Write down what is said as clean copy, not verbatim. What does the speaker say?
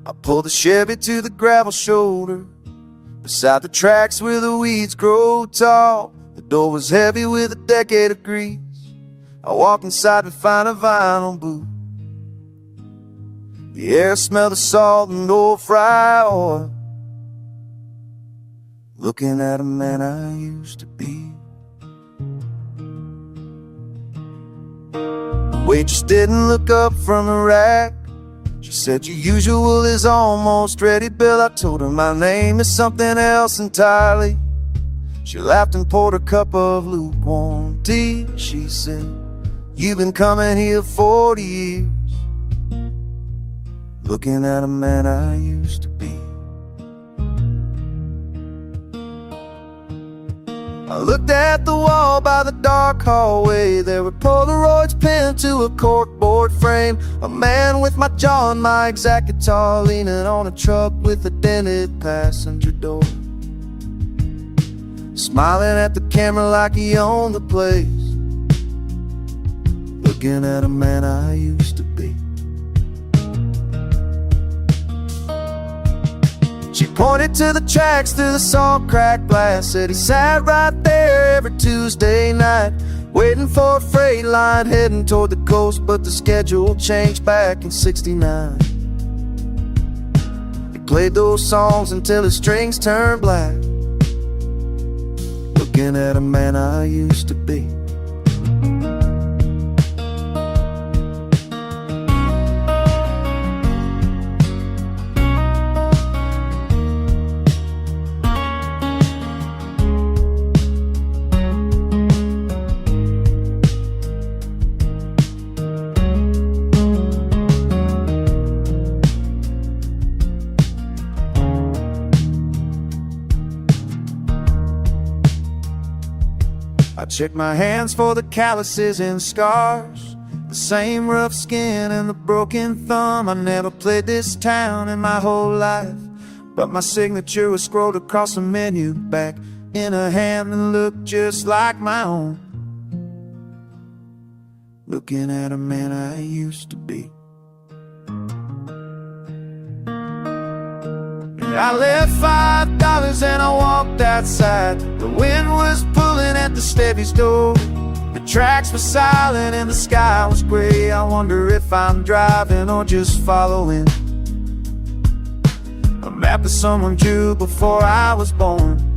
I pulled the Chevy to the gravel shoulder, beside the tracks where the weeds grow tall. The door was heavy with a decade of grease. I walked inside to find a vinyl booth. The air smelled of salt and old fry oil. Looking at a man I used to be. The waitress didn't look up from the rack. She said, "Your usual is almost ready, Bill." I told her my name is something else entirely. She laughed and poured a cup of lukewarm tea. She said, "You've been coming here 40 years, looking at a man I used to be." I looked at the wall by the dark hallway. There were Polaroids pinned to a corkboard frame. A man with my jaw and my exact guitar, leaning on a truck with a dented passenger door, smiling at the camera like he owned the place, looking at a man I used to be. She pointed to the tracks through the salt-cracked glass, said he sat right there every Tuesday night, waiting for a freight line heading toward the coast, but the schedule changed back in '69. He played those songs until his strings turned black, looking at a man I used to be. I checked my hands for the calluses and scars, the same rough skin and the broken thumb. I never played this town in my whole life, but my signature was scrolled across the menu back in a hand that looked just like my own, looking at a man I used to be. I left $5 and I walked outside. The wind was pulling at the Chevy's door. The tracks were silent and the sky was gray. I wonder if I'm driving or just following a map that someone drew before I was born.